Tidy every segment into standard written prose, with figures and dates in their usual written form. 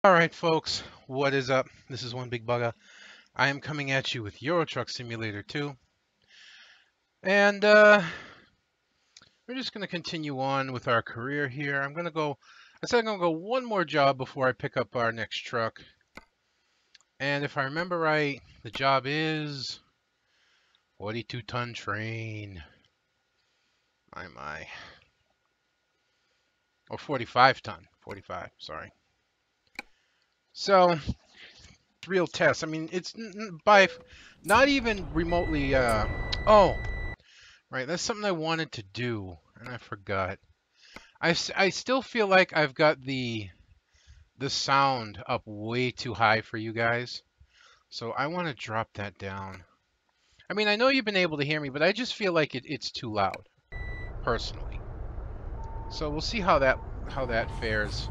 Alright folks, what is up? This is One Big Bugga. I am coming at you with Euro Truck Simulator 2. And we're just going to continue on with our career here. I said I'm going to go one more job before I pick up our next truck. And if I remember right, the job is 42-ton train. My. Or 45-ton. 45, sorry. So, real test. I mean, it's by not even remotely, oh, right, that's something I wanted to do, and I forgot. I still feel like I've got the sound up way too high for you guys, so I want to drop that down. I mean, I know you've been able to hear me, but I just feel like it's too loud, personally. So we'll see how that fares.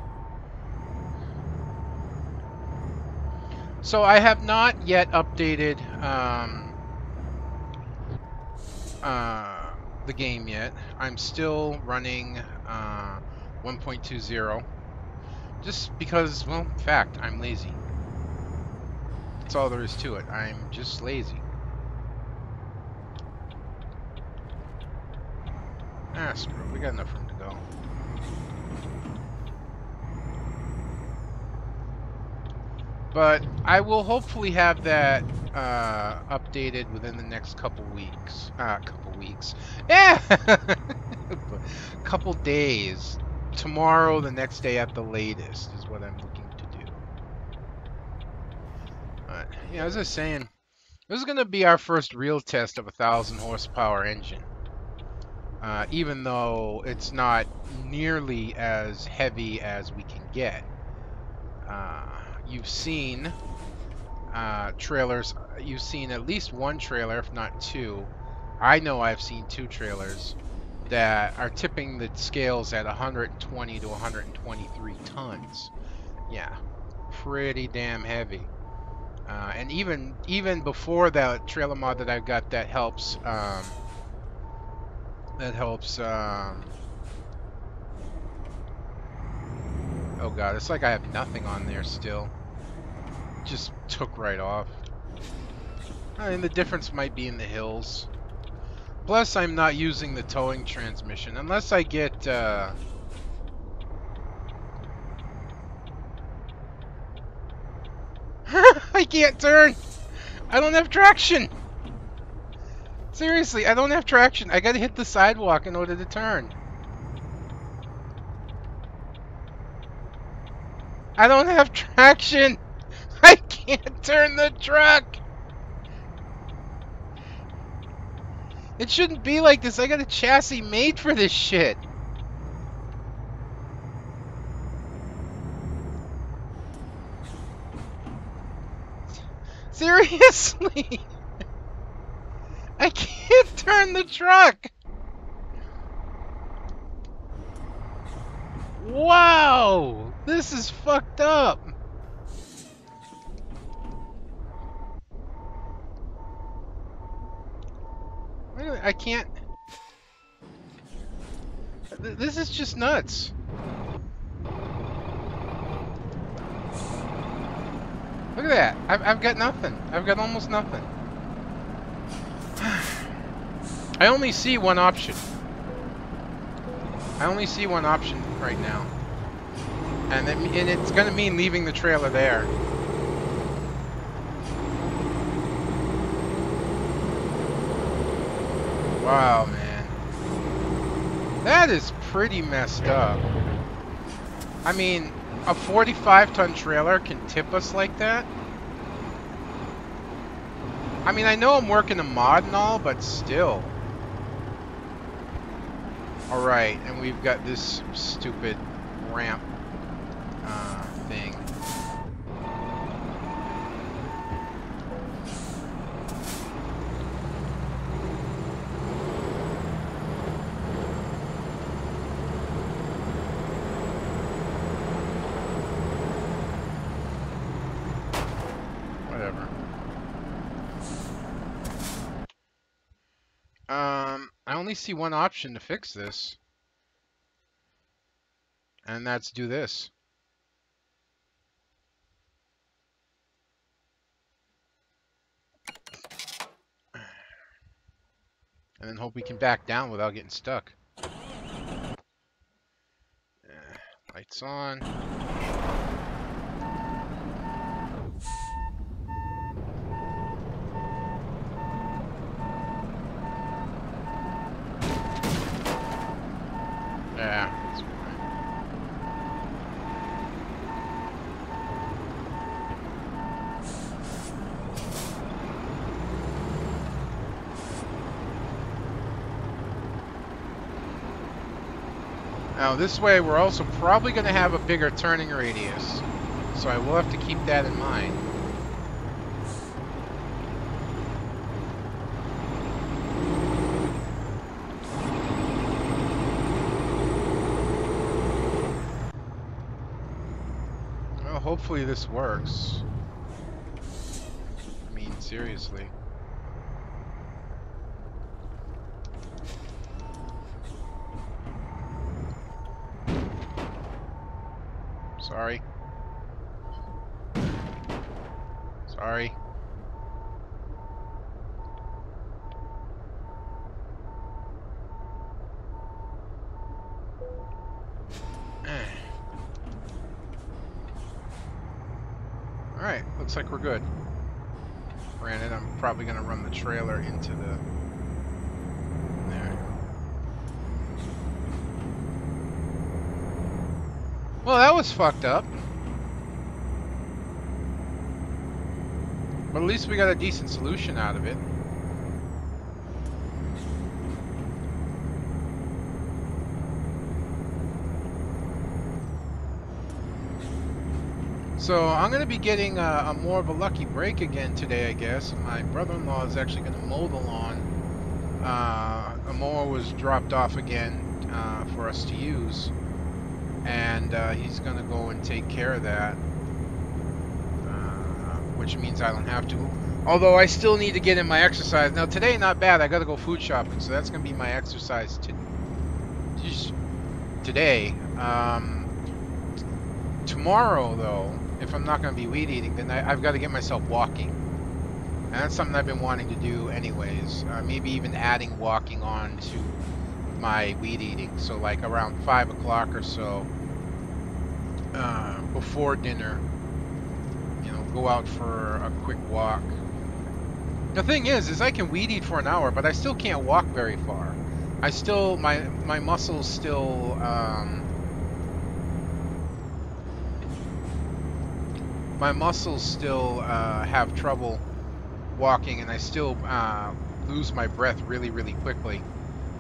So I have not yet updated the game yet. I'm still running 1.20. Just because, well, in fact, I'm lazy. That's all there is to it. I'm just lazy. Ah, screw it. We got enough room to go. But I will hopefully have that updated within the next couple weeks. Yeah! Couple days. Tomorrow, the next day at the latest, is what I'm looking to do. Yeah, as I was saying, this is going to be our first real test of a 1,000 horsepower engine. Even though it's not nearly as heavy as we can get. You've seen trailers. You've seen at least one trailer, if not two. I know I've seen two trailers that are tipping the scales at 120 to 123 tons. Yeah, pretty damn heavy. And even before that trailer mod that I've got that helps. Oh god, it's like I have nothing on there still. Just took right off. I mean, the difference might be in the hills. Plus, I'm not using the towing transmission unless I get. I can't turn. I don't have traction. Seriously, I don't have traction. I gotta hit the sidewalk in order to turn. I don't have traction. I can't turn the truck. It shouldn't be like this. I got a chassis made for this shit. Seriously. I can't turn the truck. Wow. This is fucked up. I can't. This is just nuts. Look at that. I've got nothing. I've got almost nothing. I only see one option. I only see one option right now. And it's going to mean leaving the trailer there. Wow, man. That is pretty messed up. I mean, a 45-ton trailer can tip us like that? I mean, I know I'm working a mod and all, but still. Alright, and we've got this stupid ramp thing. Whatever. I only see one option to fix this. And that's do this. And then hope we can back down without getting stuck. Lights on. Yeah, that's fine. Now this way we're also probably going to have a bigger turning radius, so I will have to keep that in mind. Well, hopefully this works. I mean, seriously. Sorry. Sorry. Alright, looks like we're good. Granted, I'm probably going to run the trailer into the... there. Well, that was fucked up. But at least we got a decent solution out of it. So I'm going to be getting a more of a lucky break again today, I guess. My brother-in-law is actually going to mow the lawn. A mower was dropped off again for us to use. And he's going to go and take care of that. Which means I don't have to. Although I still need to get in my exercise. Now today, not bad. I got to go food shopping. So that's going to be my exercise today. Tomorrow, though, if I'm not going to be weed eating, then I've got to get myself walking. And that's something I've been wanting to do anyways. Maybe even adding walking on to my weed eating. So like around 5 o'clock or so, before dinner, you know, go out for a quick walk. The thing is I can weed eat for an hour, but I still can't walk very far. I still, my muscles still, have trouble walking, and I still lose my breath really, really quickly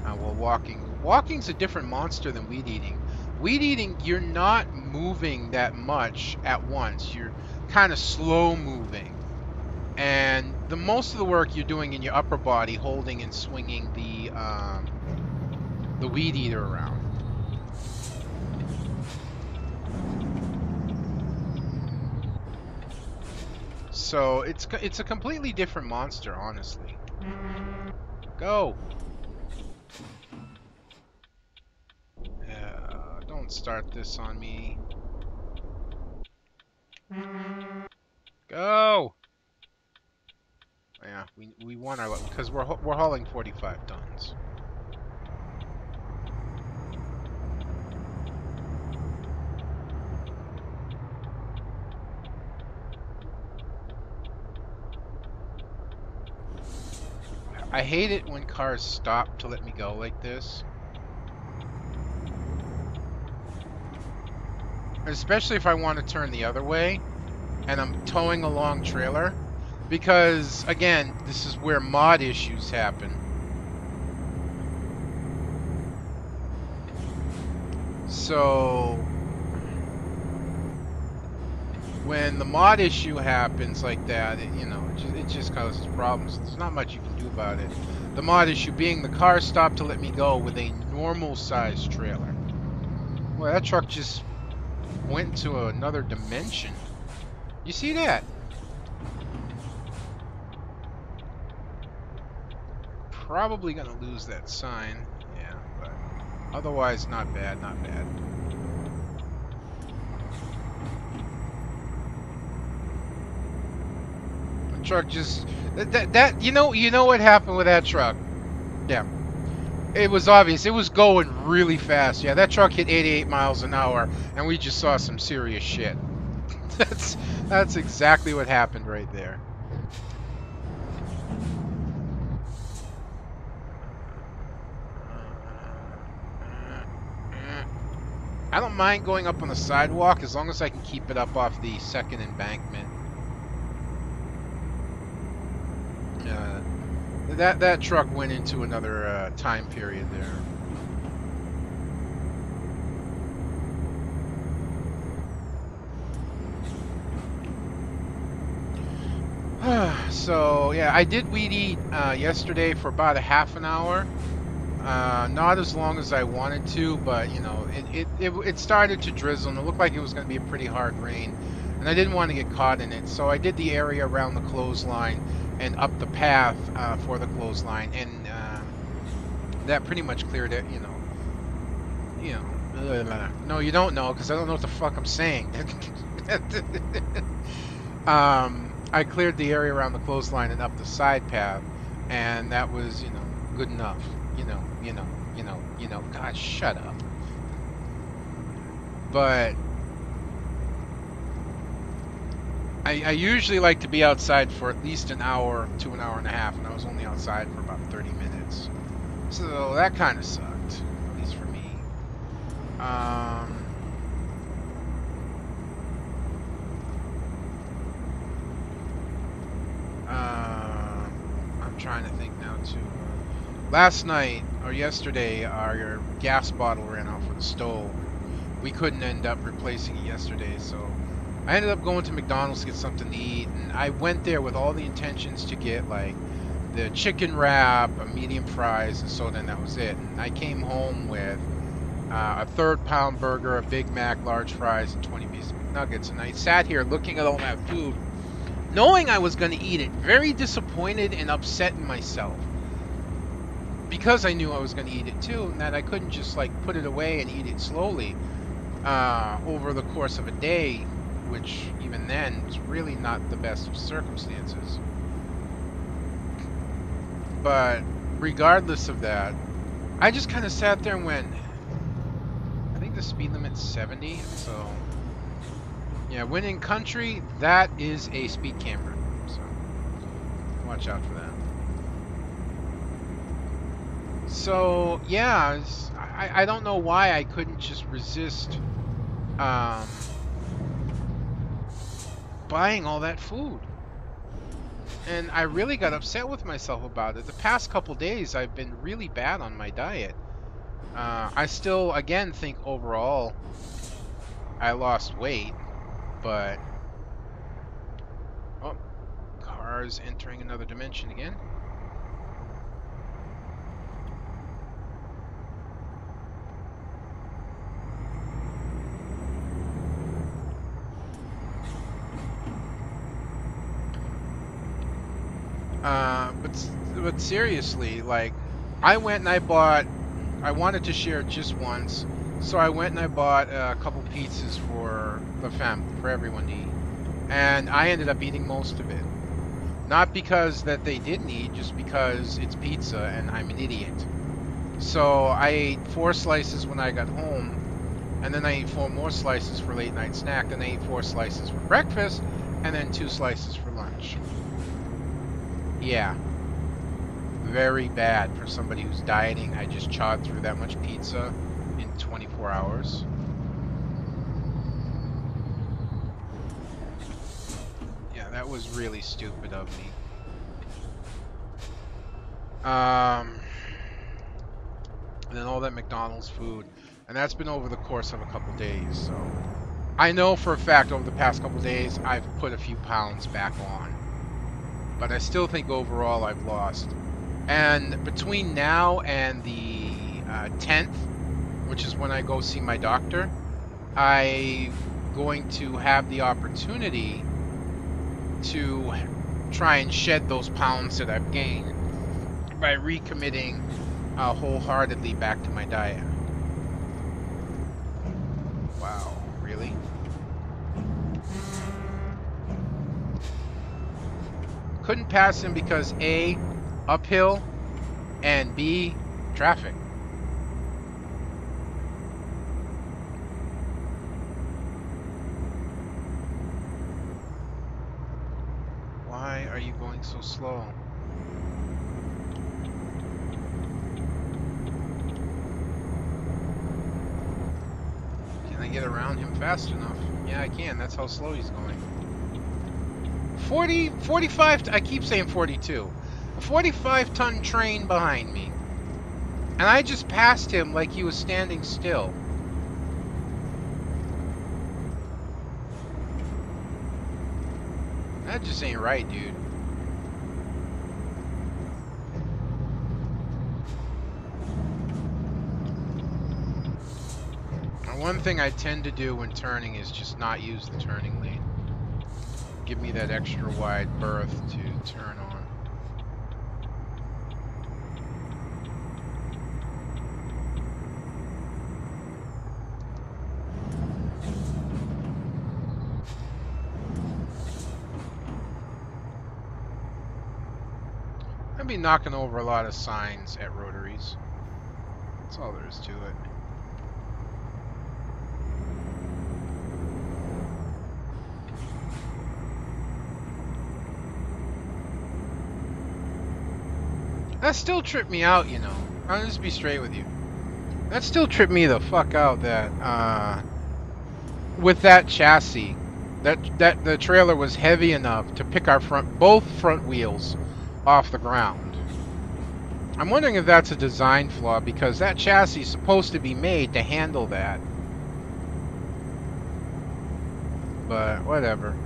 while walking. Walking's a different monster than weed eating. Weed eating, you're not moving that much at once. You're kind of slow moving. And the most of the work you're doing in your upper body, holding and swinging the weed eater around. So it's a completely different monster, honestly. Go. Don't start this on me. Go. Yeah, we won our, because we're hauling 45 tons. I hate it when cars stop to let me go like this. Especially if I want to turn the other way and I'm towing a long trailer. Because, again, this is where mod issues happen. So, when the mod issue happens like that, it just causes problems. There's not much you can do about it. The mod issue being the car stopped to let me go with a normal sized trailer. Well, that truck just went into another dimension. You see that? Probably gonna lose that sign. Yeah, but otherwise not bad, not bad. The truck just that you know what happened with that truck? Yeah. It was obvious. It was going really fast. Yeah, that truck hit 88 miles an hour, and we just saw some serious shit. That's that's exactly what happened right there. I don't mind going up on the sidewalk as long as I can keep it up off the second embankment. That truck went into another time period there. So yeah, I did weed eat yesterday for about a half an hour. Not as long as I wanted to, but you know, it started to drizzle and it looked like it was going to be a pretty hard rain, and I didn't want to get caught in it. So I did the area around the clothesline and up the path for the clothesline, and that pretty much cleared it. You know. No, you don't know because I don't know what the fuck I'm saying. I cleared the area around the clothesline and up the side path, and that was, you know, good enough. You know. God, shut up. But I usually like to be outside for at least an hour to an hour and a half, and I was only outside for about 30 minutes. So that kind of sucked, at least for me. I'm trying to think now too. Last night or yesterday, our gas bottle ran out for the stove. We couldn't end up replacing it yesterday, so I ended up going to McDonald's to get something to eat, and I went there with all the intentions to get like the chicken wrap, a medium fries, and soda, and that was it. And I came home with a 3rd-pound burger, a Big Mac, large fries, and 20 pieces of McNuggets. And I sat here looking at all that food, knowing I was going to eat it, very disappointed and upset in myself. Because I knew I was going to eat it too, and that I couldn't just like put it away and eat it slowly over the course of a day, which even then was really not the best of circumstances. But regardless of that, I just kind of sat there and went, I think the speed limit's 70, so yeah, when in country, that is a speed camera, so watch out for that. So yeah, I don't know why I couldn't just resist buying all that food. And I really got upset with myself about it. The past couple days I've been really bad on my diet. I still, again, think overall I lost weight, but... Oh, cars entering another dimension again. But seriously, like, I went and I wanted to share just once, so I went and I bought a couple pizzas for the family, for everyone to eat. And I ended up eating most of it. Not because that they didn't eat, just because it's pizza and I'm an idiot. So I ate 4 slices when I got home, and then I ate 4 more slices for late night snack, then I ate 4 slices for breakfast, and then 2 slices for lunch. Yeah. Very bad for somebody who's dieting. I just chawed through that much pizza in 24 hours. Yeah, that was really stupid of me. And then all that McDonald's food. And that's been over the course of a couple days, so... I know for a fact over the past couple days I've put a few pounds back on. But I still think overall I've lost. And between now and the 10th, which is when I go see my doctor, I'm going to have the opportunity to try and shed those pounds that I've gained by recommitting wholeheartedly back to my diet. Wow, really? Couldn't pass him because A, uphill, and B, Traffic. Why are you going so slow? Can I get around him fast enough? Yeah, I can. That's how slow he's going. 40, 45, I keep saying 42. A 45-ton train behind me. And I just passed him like he was standing still. That just ain't right, dude. And one thing I tend to do when turning is just not use the turning lane. Give me that extra wide berth to turn on. I'd be knocking over a lot of signs at rotaries. That's all there is to it. That still tripped me out, you know. I'll just be straight with you. That still tripped me the fuck out that, with that chassis, that the trailer was heavy enough to pick our both front wheels off the ground. I'm wondering if that's a design flaw because that chassis is supposed to be made to handle that. But whatever.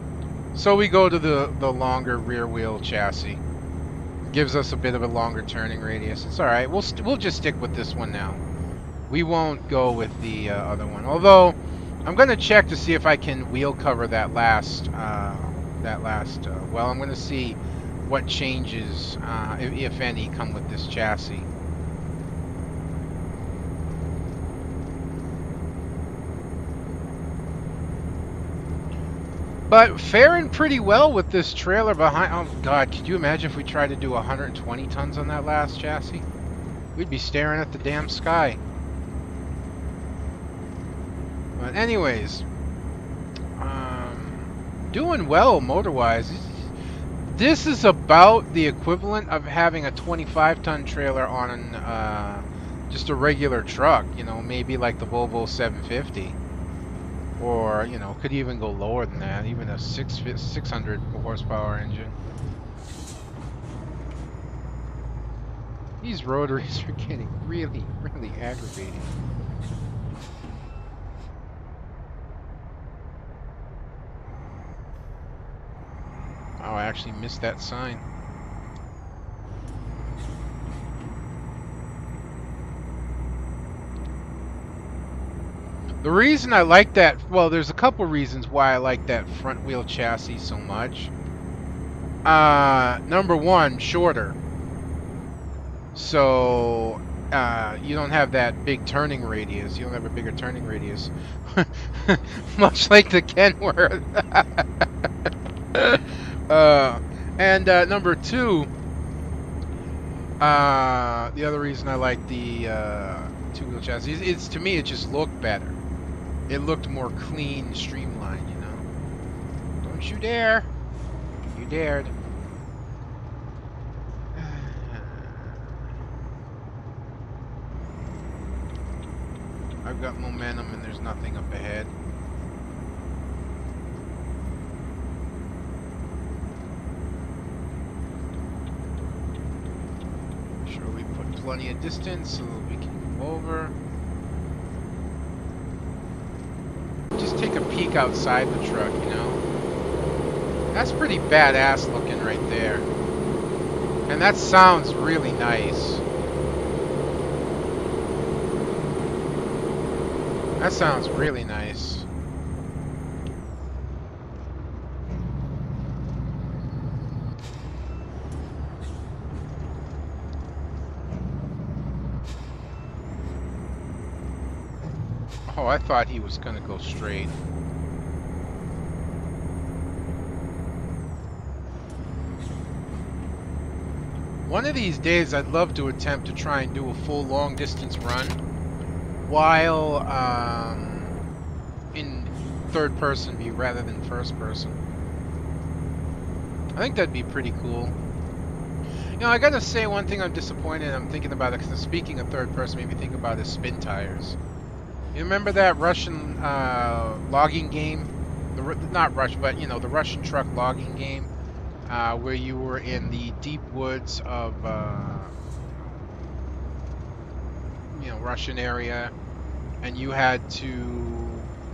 So we go to the longer rear wheel chassis. Gives us a bit of a longer turning radius. It's all right. We'll just stick with this one now. We won't go with the other one. Although I'm gonna check to see if I can wheel cover that last. Well, I'm gonna see what changes, if any, come with this chassis. But faring pretty well with this trailer behind. Oh god, could you imagine if we tried to do 120 tons on that last chassis? We'd be staring at the damn sky. But anyways, doing well motor-wise. This is about the equivalent of having a 25-ton trailer on just a regular truck. You know, maybe like the Volvo 750. Or, you know, could even go lower than that, even a 600 horsepower engine. These rotaries are getting really, really aggravating. Oh, I actually missed that sign. The reason I like that, well, there's a couple reasons why I like that front wheel chassis so much. Number one, shorter. So, you don't have that big turning radius. You don't have a bigger turning radius. Much like the Kenworth. And number two, the other reason I like the two-wheel chassis is, to me, it just looked better. It looked more clean, streamlined, you know. Don't you dare. You dared. I've got momentum and there's nothing up ahead. Sure, we put plenty of distance so that we can move over. Just take a peek outside the truck, you know. That's pretty badass looking right there. And that sounds really nice. That sounds really nice. Oh, I thought he was gonna go straight. One of these days, I'd love to attempt to try and do a full long distance run while in third person view rather than first person. I think that'd be pretty cool. You know, I gotta say one thing I'm disappointed. I'm thinking about it because speaking of third person, made me think about is spin tires. You remember that Russian logging game? Not Russian, but you know, the Russian truck logging game, where you were in the deep woods of you know, Russian area, and you had to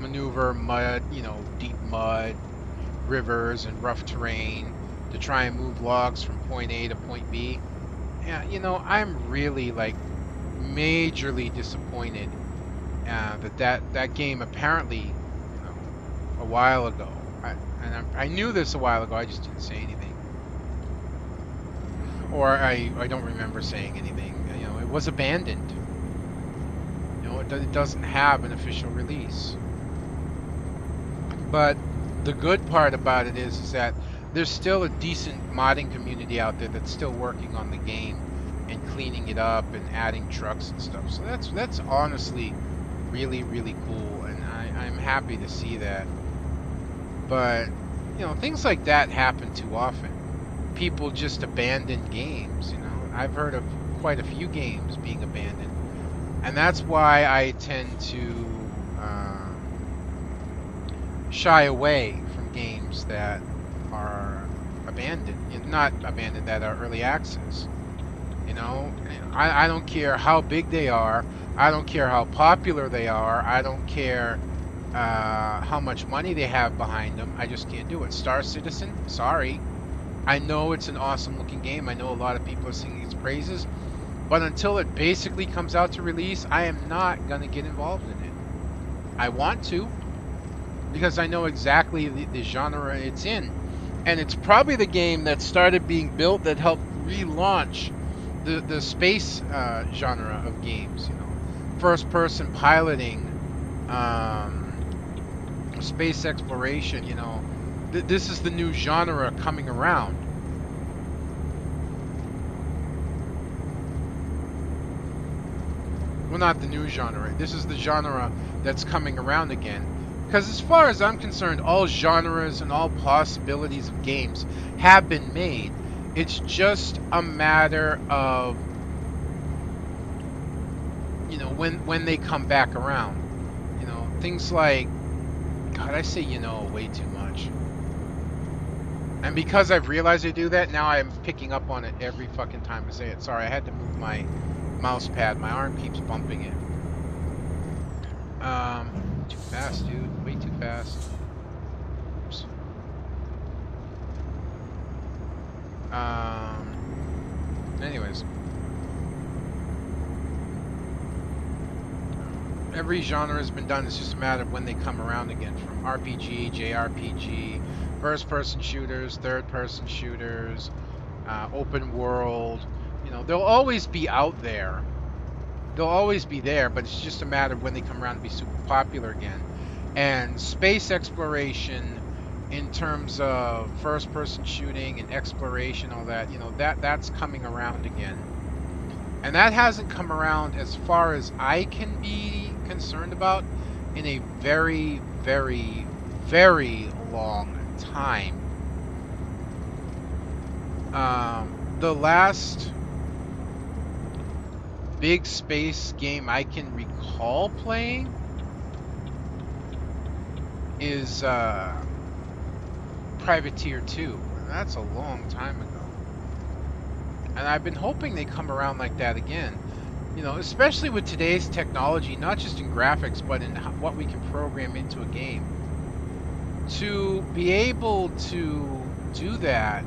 maneuver mud, you know, deep mud, rivers, and rough terrain to try and move logs from point A to point B. Yeah, you know, I'm really like majorly disappointed that game apparently, you know, a while ago. I knew this a while ago. I just didn't say anything, or I don't remember saying anything. You know, it was abandoned. You know, it doesn't have an official release. But the good part about it is that there's still a decent modding community out there that's still working on the game and cleaning it up and adding trucks and stuff. So that's honestly really, really cool, and I'm happy to see that. But you know, things like that happen too often. People just abandon games. You know, I've heard of quite a few games being abandoned, and that's why I tend to shy away from games that are abandoned, not abandoned, that are early access. You know, I don't care how big they are. I don't care how popular they are. I don't care how much money they have behind them. I just can't do it. Star Citizen, sorry. I know it's an awesome looking game. I know a lot of people are singing its praises. But until it basically comes out to release, I am not going to get involved in it. I want to, because I know exactly the genre it's in. And it's probably the game that started being built that helped relaunch the space genre of games. You know, first-person piloting, space exploration. You know, this is the new genre coming around. Well, not the new genre. This is the genre that's coming around again. Because as far as I'm concerned, all genres and all possibilities of games have been made. It's just a matter of, you know, when they come back around. You know, things like, God, I say you know way too much. And because I've realized I do that, now I'm picking up on it every fucking time I say it. Sorry, I had to move my mouse pad. My arm keeps bumping it. Too fast, dude. Way too fast. Oops. Anyways. Every genre has been done. It's just a matter of when they come around again. From RPG, JRPG, first-person shooters, third-person shooters, open world. You know, they'll always be out there. They'll always be there, but it's just a matter of when they come around to be super popular again. And space exploration, in terms of first-person shooting and exploration, all that, you know, that's coming around again. And that hasn't come around, as far as I can be concerned about, in a very, very, very long time. The last big space game I can recall playing is Privateer 2. That's a long time ago. And I've been hoping they come around like that again. You know, especially with today's technology, not just in graphics, but in what we can program into a game. To be able to do that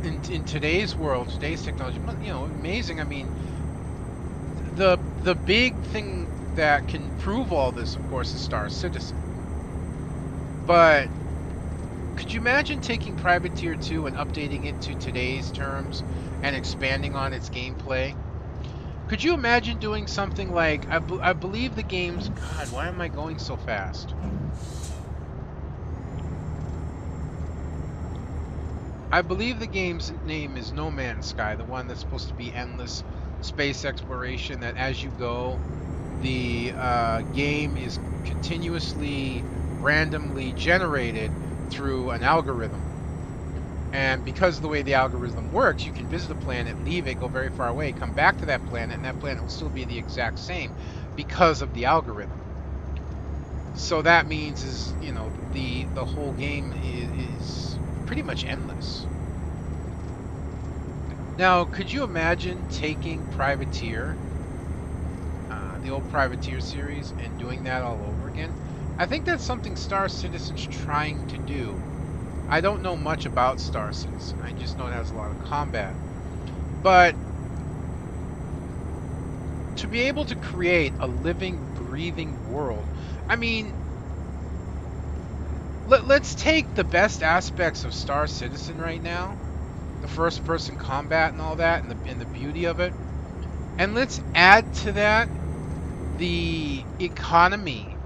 in today's world, today's technology, you know, amazing. I mean, the big thing that can prove all this, of course, is Star Citizen. But could you imagine taking Privateer 2 and updating it to today's terms and expanding on its gameplay? Could you imagine doing something like, I believe the game's, God, why am I going so fast? I believe the game's name is No Man's Sky, the one that's supposed to be endless space exploration. That as you go, the game is continuously randomly generated through an algorithm. And because of the way the algorithm works, you can visit a planet, leave it, go very far away, come back to that planet, and that planet will still be the exact same because of the algorithm. So that means the whole game is pretty much endless. Now, could you imagine taking Privateer, the old Privateer series, and doing that all over again? I think that's something Star Citizen's trying to do. I don't know much about Star Citizen. I just know it has a lot of combat. But to be able to create a living, breathing world, I mean, let's take the best aspects of Star Citizen right now, the first-person combat and all that, and the beauty of it, and let's add to that the economy,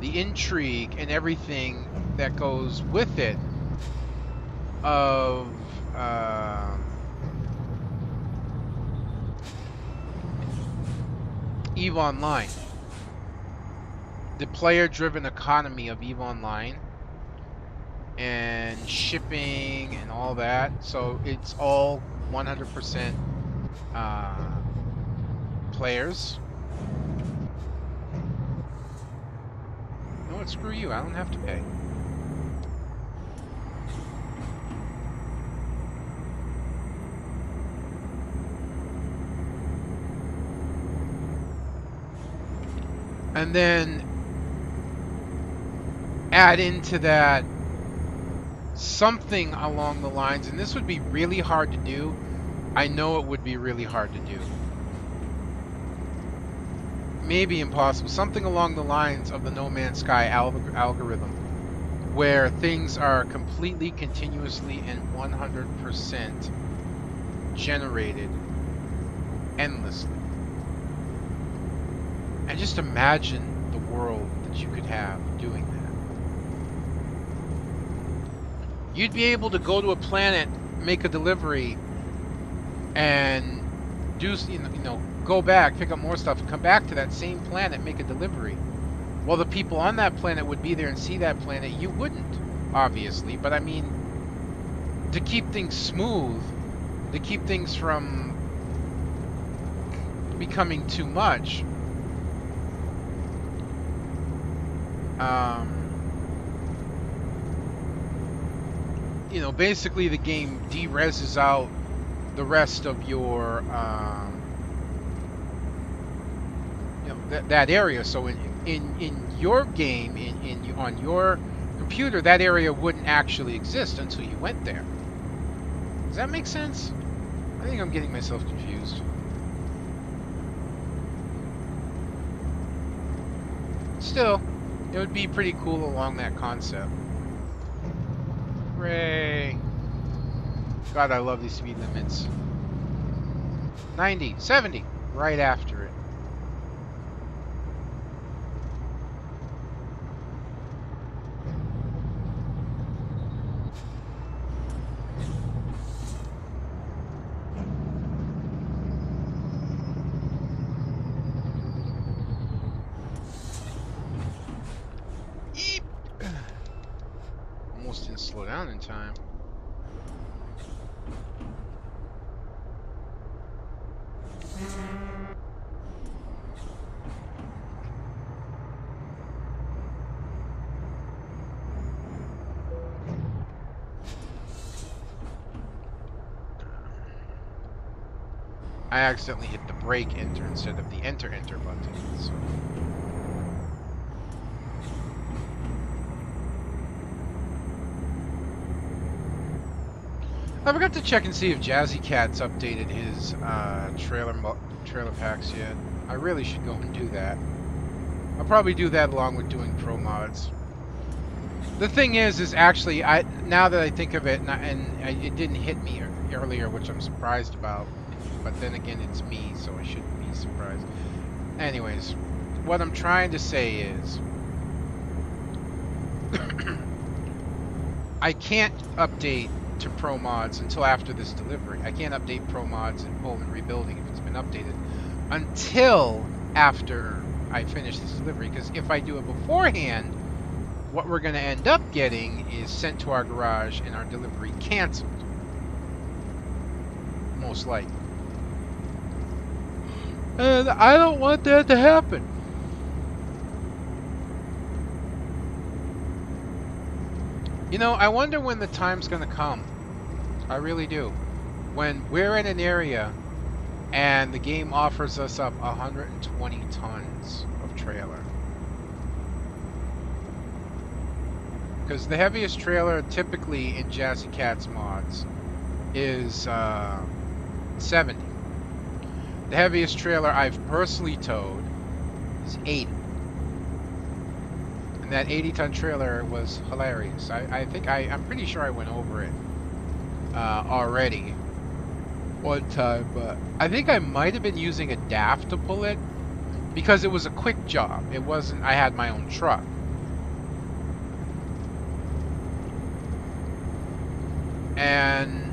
the intrigue, and everything that goes with it of EVE Online. The player-driven economy of EVE Online and shipping and all that. So it's all 100% players. You know what? Screw you. I don't have to pay. And then add into that something along the lines, and this would be really hard to do. I know it would be really hard to do. Maybe impossible. Something along the lines of the No Man's Sky algorithm, where things are completely, continuously, and 100% generated endlessly. And just imagine the world that you could have doing that. You'd be able to go to a planet, make a delivery, and do, go back, pick up more stuff, and come back to that same planet, make a delivery. Well, the people on that planet would be there and see that planet. You wouldn't, obviously, but I mean, to keep things smooth, to keep things from becoming too much, basically the game de-reses out the rest of your, that area. So in your game, on your computer, that area wouldn't actually exist until you went there. Does that make sense? I think I'm getting myself confused. Still, it would be pretty cool along that concept. Hooray! God, I love these speed limits. 90, 70, right after it. Eep. Almost didn't slow down in time. I accidentally hit the brake enter instead of the enter button. So. I forgot to check and see if Jazzy Cat's updated his trailer packs yet. I really should go and do that. I'll probably do that along with doing pro mods. The thing is actually, now that I think of it, it didn't hit me earlier, which I'm surprised about. But then again, it's me, so I shouldn't be surprised. Anyways, what I'm trying to say is, I can't update to Pro Mods until after this delivery. I can't update Pro Mods in Poland Rebuilding if it's been updated until after I finish this delivery. Because if I do it beforehand, what we're going to end up getting is sent to our garage and our delivery canceled. Most likely. And I don't want that to happen. You know, I wonder when the time's going to come. I really do. When we're in an area and the game offers us up 120 tons of trailer. Because the heaviest trailer typically in Jazzy Cat's mods is 70. The heaviest trailer I've personally towed is 80. And that 80-ton trailer was hilarious. I'm pretty sure I went over it already one time, but I think I might have been using a DAF to pull it because it was a quick job. It wasn't, I had my own truck. And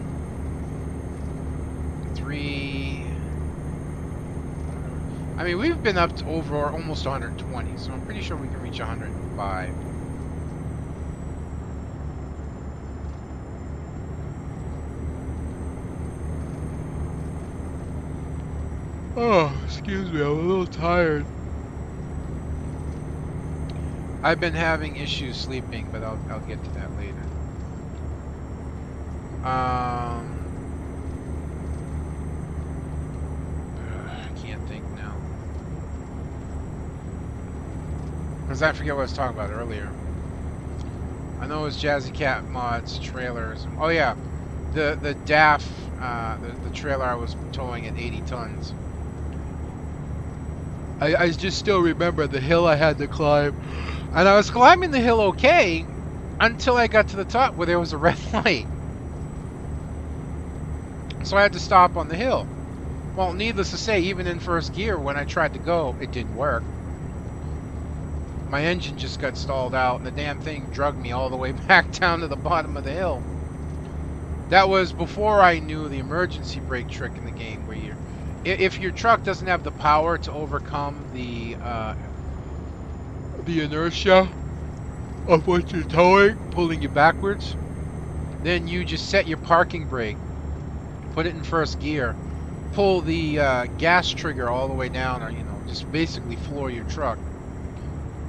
I mean, we've been up to over almost 120, so I'm pretty sure we can reach 105. Oh, excuse me, I'm a little tired. I've been having issues sleeping, but I'll get to that later. I can't think now. Because I forget what I was talking about earlier. I know it was Jazzy Cat mods, trailers. Oh yeah, the DAF, the trailer I was towing at 80 tons. I just still remember the hill I had to climb. And I was climbing the hill okay until I got to the top where there was a red light. So I had to stop on the hill. Well, needless to say, even in first gear, when I tried to go, it didn't work. My engine just got stalled out, and the damn thing dragged me all the way back down to the bottom of the hill. That was before I knew the emergency brake trick in the game, where if your truck doesn't have the power to overcome the inertia of what you're towing, pulling you backwards, then you just set your parking brake, put it in first gear, pull the gas trigger all the way down, or just basically floor your truck,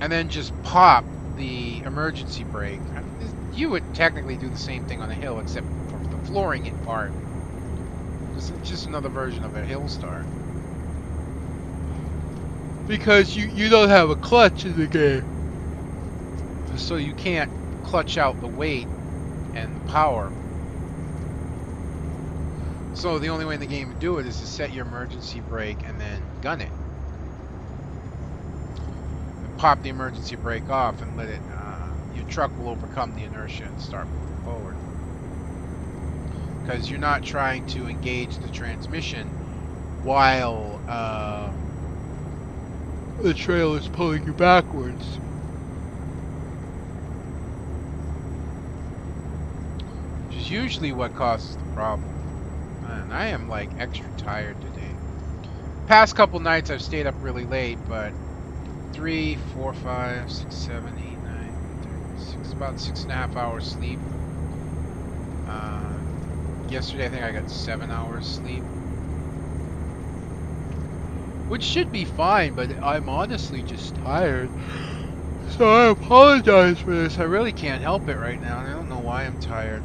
and then just pop the emergency brake. You would technically do the same thing on a hill, except for the flooring it part. It's just another version of a hill start. Because you don't have a clutch in the game. So you can't clutch out the weight and the power. So the only way in the game to do it is to set your emergency brake and then gun it. And pop the emergency brake off and let it, your truck will overcome the inertia and start moving forward. Because you're not trying to engage the transmission while the trailer is pulling you backwards. Which is usually what causes the problem. And I am like extra tired today. Past couple nights I've stayed up really late, but 3, 4, 5, 6, 7, 8, 9, 36, about 6.5 hours sleep. Yesterday I think I got 7 hours sleep. Which should be fine, but I'm honestly just tired. So I apologize for this. I really can't help it right now, and I don't know why I'm tired.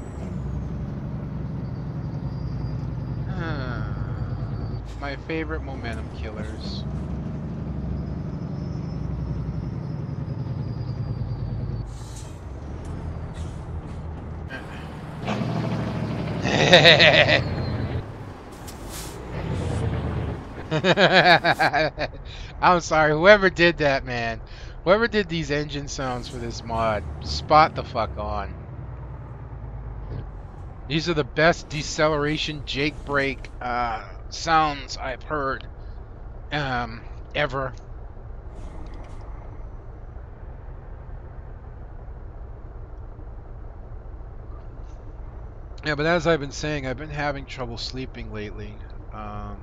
My favorite momentum killers. I'm sorry, whoever did that, man. Whoever did these engine sounds for this mod, spot the fuck on. These are the best deceleration Jake brake sounds I've heard ever. Yeah, but as I've been saying, I've been having trouble sleeping lately. Um,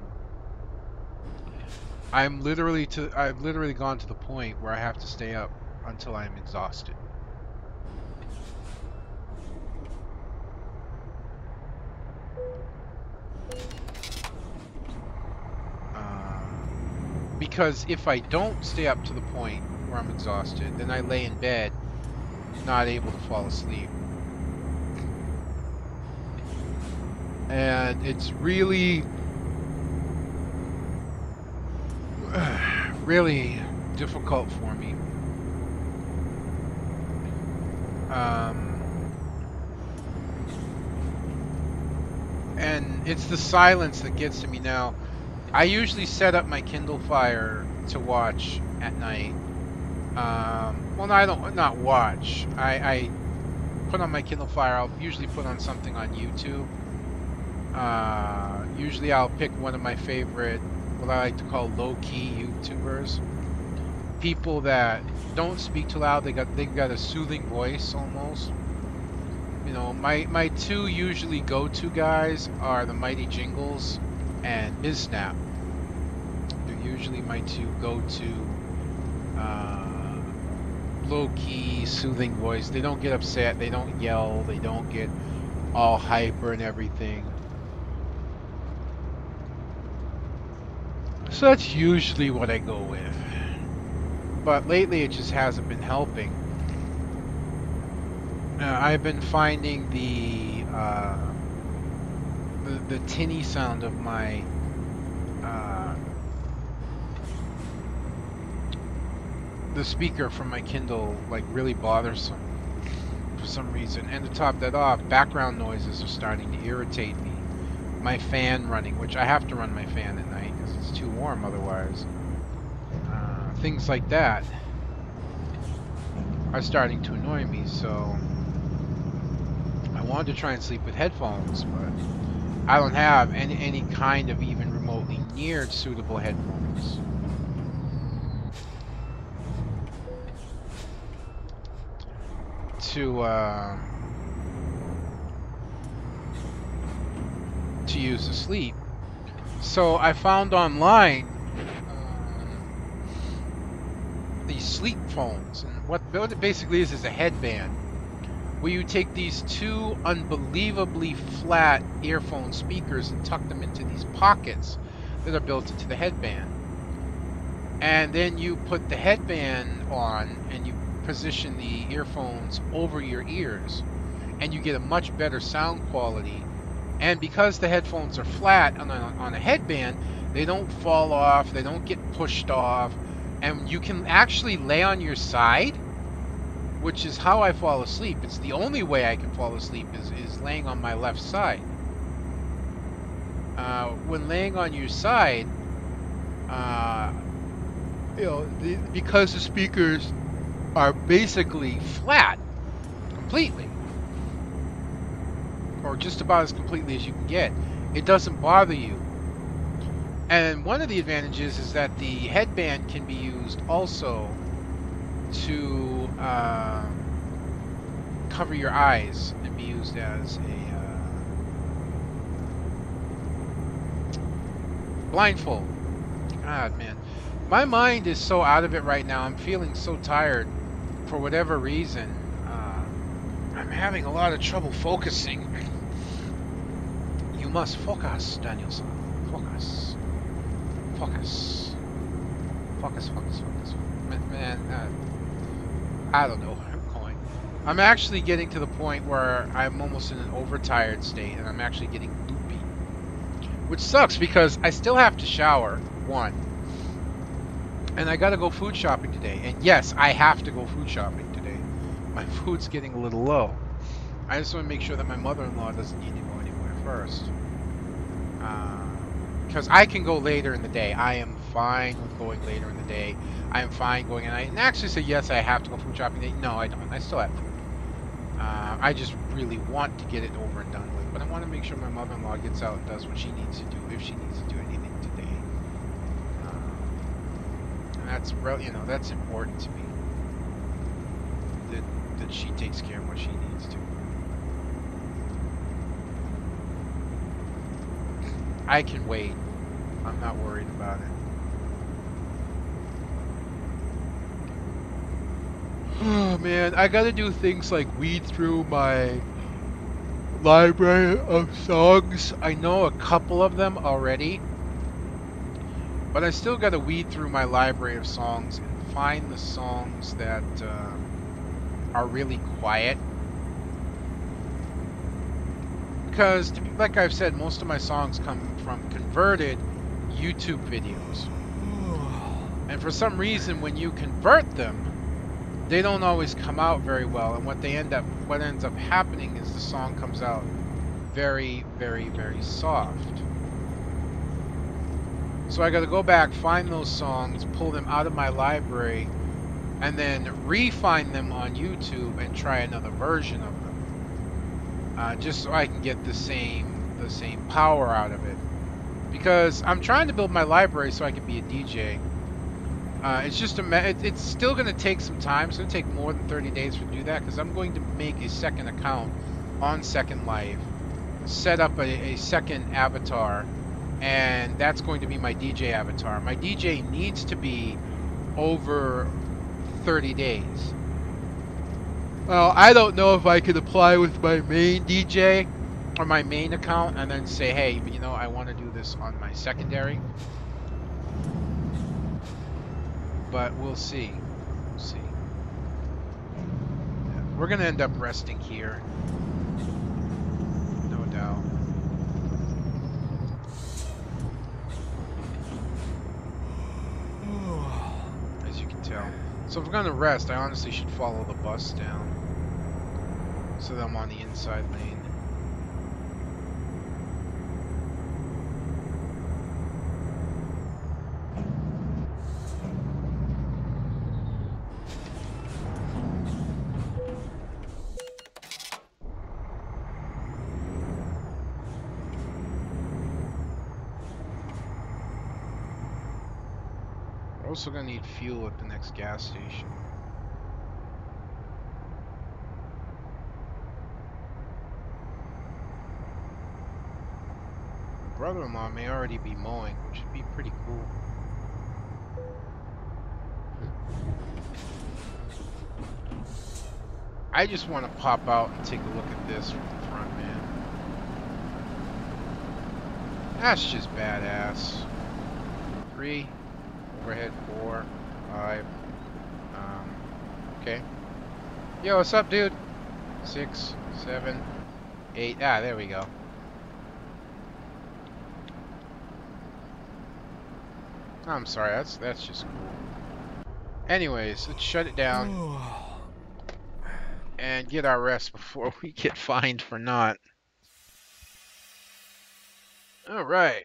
I've literally gone to the point where I have to stay up until I'm exhausted. Uh, because if I don't stay up to the point where I'm exhausted, then I lay in bed, not able to fall asleep. And it's really, really difficult for me. Um, and it's the silence that gets to me now. I usually set up my Kindle Fire to watch at night. Well, no, I don't, not watch. I put on my Kindle Fire. I'll usually put on something on YouTube. Usually I'll pick one of my favorite, what I like to call low-key YouTubers. People that don't speak too loud. They got a soothing voice almost. You know, my two usually go-to guys are the Mighty Jingles and BizSnap. They're usually my two go-to low-key soothing voice. They don't get upset. They don't yell. They don't get all hyper and everything. So that's usually what I go with. But lately it just hasn't been helping. I've been finding the tinny sound of my the speaker from my Kindle like really bothersome for some reason. And to top that off, background noises are starting to irritate me. My fan running, which I have to run my fan at night because it's too warm otherwise. Things like that are starting to annoy me, so I wanted to try and sleep with headphones, but I don't have any kind of even remotely near suitable headphones. To use to sleep. So I found online these sleep phones, and what it basically is a headband where you take these two unbelievably flat earphone speakers and tuck them into these pockets that are built into the headband. And then you put the headband on and you position the earphones over your ears, and you get a much better sound quality. And because the headphones are flat on a headband, they don't fall off, they don't get pushed off, and you can actually lay on your side, which is how I fall asleep. It's the only way I can fall asleep is laying on my left side. When laying on your side, you know, because the speakers are basically flat completely, or just about as completely as you can get, it doesn't bother you. And one of the advantages is that the headband can be used also to cover your eyes and be used as a blindfold. God, man. My mind is so out of it right now. I'm feeling so tired for whatever reason. I'm having a lot of trouble focusing. You must focus, Danielson. Focus. Focus. Focus, focus, focus. Man, I don't know where I'm going. I'm actually getting to the point where I'm almost in an overtired state, and I'm actually getting loopy. Which sucks because I still have to shower, one. And I gotta go food shopping today. And yes, I have to go food shopping today. My food's getting a little low. I just want to make sure that my mother-in-law doesn't need to go anywhere first. Because I can go later in the day. I am fine with going later in the day. I am fine going, and actually say yes, I have to go food shopping today. No, I don't. I still have food. I just really want to get it over and done with. But I want to make sure my mother-in-law gets out and does what she needs to do, if she needs to do anything today. And that's, you know, that's important to me. That she takes care of what she needs to. I can wait. I'm not worried about it. Oh man, I gotta do things like weed through my library of songs. I know a couple of them already, but I still gotta weed through my library of songs and find the songs that are really quiet. Because, like I've said, most of my songs come from converted YouTube videos. And for some reason, when you convert them, they don't always come out very well. And what ends up happening is the song comes out very, very, very soft. So I got to go back, find those songs, pull them out of my library, and then re-find them on YouTube and try another version of them, just so I can get the same power out of it. Because I'm trying to build my library so I can be a DJ. It's just it's still going to take some time. It's going to take more than 30 days to do that, because I'm going to make a second account on Second Life, set up a second avatar, and that's going to be my DJ avatar. My DJ needs to be over 30 days. Well, I don't know if I could apply with my main DJ or my main account and then say, hey, you know, I want to do this on my secondary. But we'll see. We'll see. We're going to end up resting here. No doubt. As you can tell. So if we're going to rest, I honestly should follow the bus down, so that I'm on the inside lane. We're also going to need fuel at the next gas station. My brother-in-law may already be mowing, which would be pretty cool. I just want to pop out and take a look at this from the front, man. That's just badass. 3, overhead 4, 5. Okay. Yo, what's up, dude? 6, 7, 8. Ah, there we go. I'm sorry, that's just cool. Anyways, let's shut it down and get our rest before we get fined for not. Alright.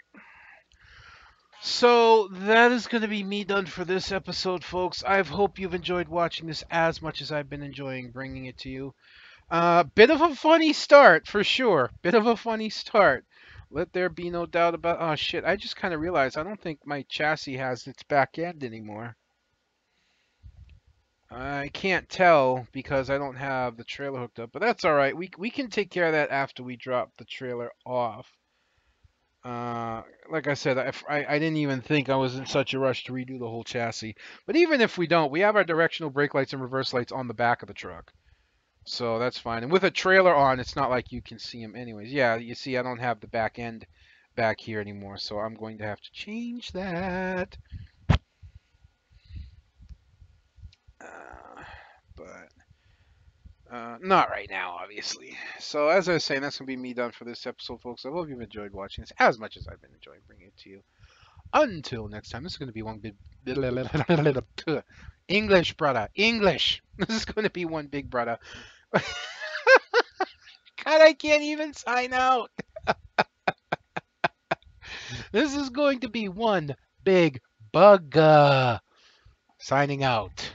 So that is going to be me done for this episode, folks. I hope you've enjoyed watching this as much as I've been enjoying bringing it to you. Bit of a funny start, for sure. Bit of a funny start. Let there be no doubt about... Oh, shit. I just kind of realized I don't think my chassis has its back end anymore. I can't tell because I don't have the trailer hooked up, but that's all right. We can take care of that after we drop the trailer off. Like I said, I didn't even think I was in such a rush to redo the whole chassis. But even if we don't, we have our directional brake lights and reverse lights on the back of the truck. So that's fine. And with a trailer on, it's not like you can see them anyways. Yeah, you see I don't have the back end back here anymore, so I'm going to have to change that. But not right now, obviously. So as I was saying, that's going to be me done for this episode, folks. I hope you've enjoyed watching this as much as I've been enjoying bringing it to you. Until next time, this is going to be one big... English, brother. English. This is going to be one big brother. God, I can't even sign out. This is going to be one big Bugga. Signing out.